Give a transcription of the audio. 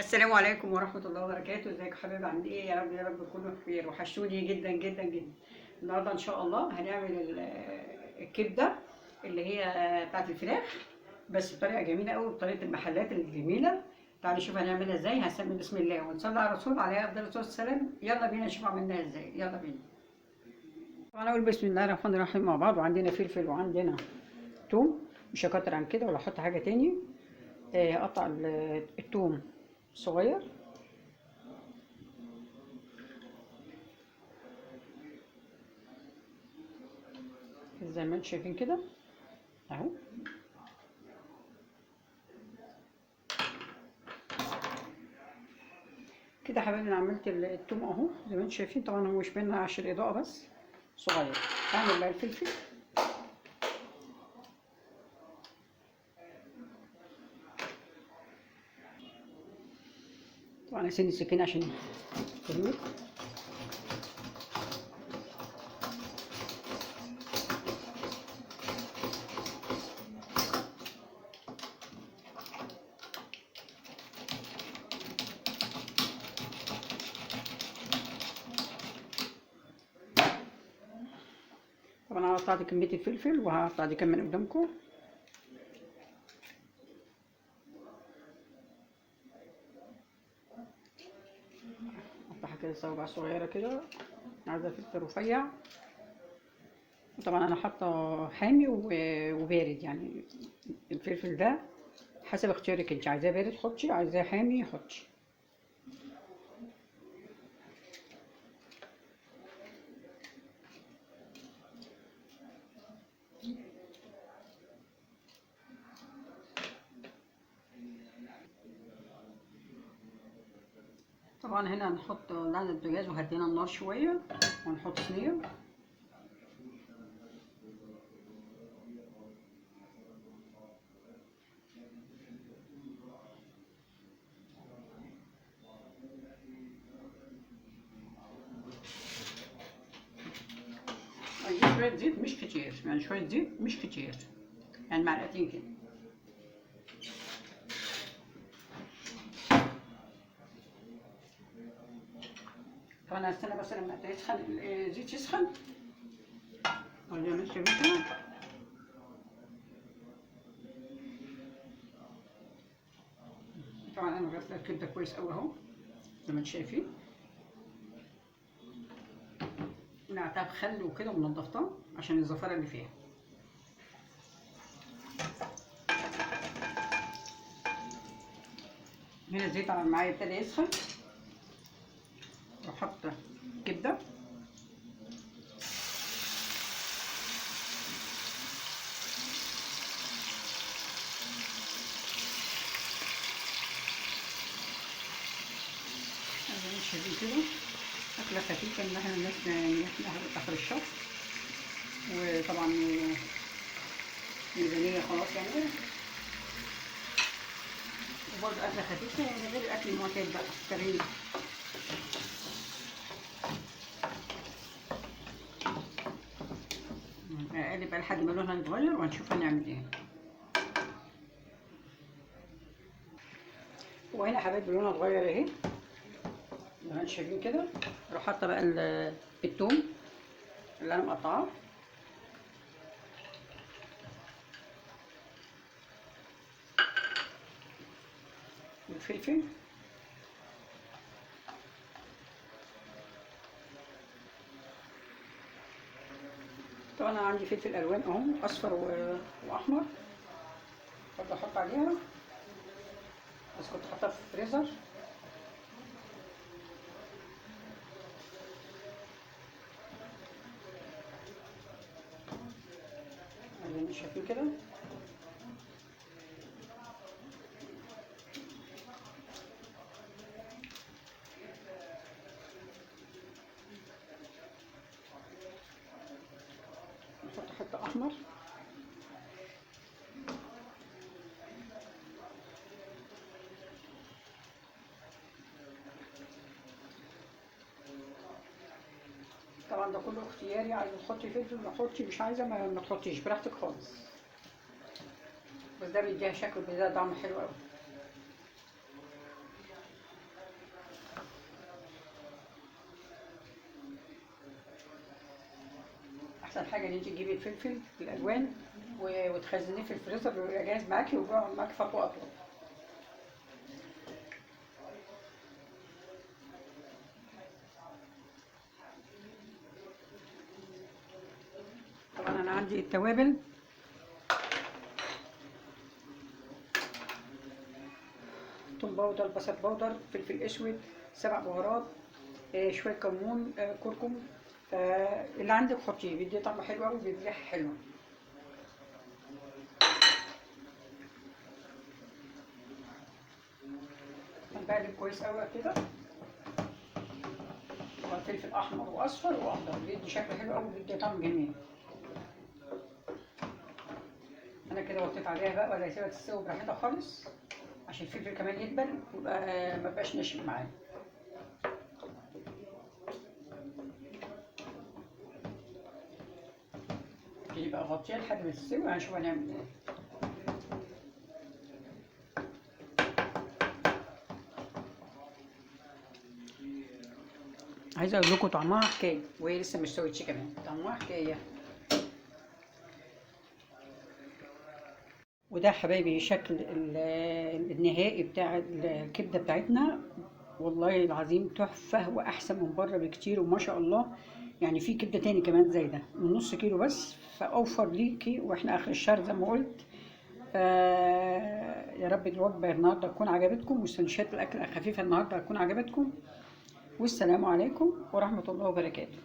السلام عليكم ورحمة الله وبركاته. ازيكم يا حبايبي؟ عاملين ايه؟ يا رب يا رب تكونوا بخير. وحشوني جدا جدا جدا. النهارده ان شاء الله هنعمل الكبدة اللي هي بتاعت الفراخ، بس بطريقة جميلة قوي، بطريقة المحلات الجميلة. تعالوا نشوف هنعملها ازاي. هنسمي بسم الله ونصلي على الرسول عليه افضل الصلاة والسلام. يلا بينا نشوف عملناها ازاي. يلا بينا. طبعا اقول بسم الله الرحمن الرحيم مع بعض. وعندنا فلفل وعندنا توم، مش هكتر عن كده ولا احط حاجة تاني. اقطع التوم صغير، زي ما انتم شايفين كده اهو. كده يا حبايبي انا عملت التوم اهو زي ما انتم شايفين. طبعا هو مش باين عشان الاضاءه بس صغير. اعمل بقى الفلفل. طبعا اسن السكينه عشان تهمل. طبعا انا قطعت كميه الفلفل وهقطع دي كمان قدامكم. قطعها كده صوابع صغيره كده. عايزه فلفل رفيع. وطبعا انا حاطه حامي وبارد، يعني الفلفل ده حسب اختيارك انت. عايزاه بارد حطي، عايزاه حامي حطي. طبعا هنا هنحط لعن البوتاجاز وهدينا النار شويه ونحط صينيه. هنجيب شويه زيت مش كتير، يعني شويه زيت مش كتير، يعني معلقتين كده. طبعا هستنى بس لما يسخن الزيت يسخن. زي ما انتم شايفين كده. طبعا انا غسله الكبده كويس قوي اهو زي ما انتم شايفين. نقعتها بخل وكده ونضفتها عشان الزفاره اللي فيها. هنا الزيت معايا ابتدى يسخن. واحط كبده. زي ما انتم شايفين كده. اكله خفيفه ان احنا الناس نحضر اخر الشهر، وطبعا ميزانيه خلاص يعني. وبرضه اكله خفيفه يعني غير الاكل المعتاد بقى السريع. اقلب بقى لحد ما لونها يتغير وهنشوف هنعمل ايه. وهنا يا حبايبي لونها اتغير اهي زي ما انتم شايفين كده. اروح حاطه بقى التوم اللي انا مقطعاه، والفلفل. طبعا انا عندي فلفل الوان اهو، اصفر واحمر. برضه احط عليها، بس كنت حاطها في الفريزر. زي ما شايفين كده. نحط حته احمر. طبعا ده كله اختياري، عايزه تحطي فلفل تحطي، مش عايزه ما تحطيش، براحتك خالص. بس ده بيديها شكل، بيديها طعم حلو قوي. احسن حاجه ان انت تجيبي الفلفل الالوان وتخزنيه في الفريزر ويبقى جاهز معاكي وبيقعد معاكي فتره اطول. طبعا انا عندي التوابل، توم باودر، بصل باودر، فلفل اسود، 7 بهارات، شويه كمون، كركم. اللي عندك حطيه، بيدي طعم حلو قوي وبيدي ريحه حلوه. هنقلب كويس قوي كده. طبعا فلفل احمر واصفر واخضر بيدي شكل حلو قوي وبيدي طعم جميل. انا كده وطيت عليها بقى ولا هسيبها تستوي براحتها خالص عشان الفلفل كمان يدبل ويبقى مبقاش ناشف معايا. تيجي بقى غطيها لحد ما تستوي وهنشوف هنعمل ايه. عايزه اقول لكم طعمها حكايه وهي لسه مش سويتش كمان، طعمها حكايه. وده حبايبي شكل النهائي بتاع الكبده بتاعتنا. والله العظيم تحفه واحسن من بره بكتير وما شاء الله. يعني في كبده تاني كمان زي ده من نص كيلو بس، فاوفر ليكي واحنا اخر الشهر زي ما قلت. يا رب الوجبه النهارده تكون عجبتكم وسندوتشات الاكل الخفيفه النهارده تكون عجبتكم. والسلام عليكم ورحمه الله وبركاته.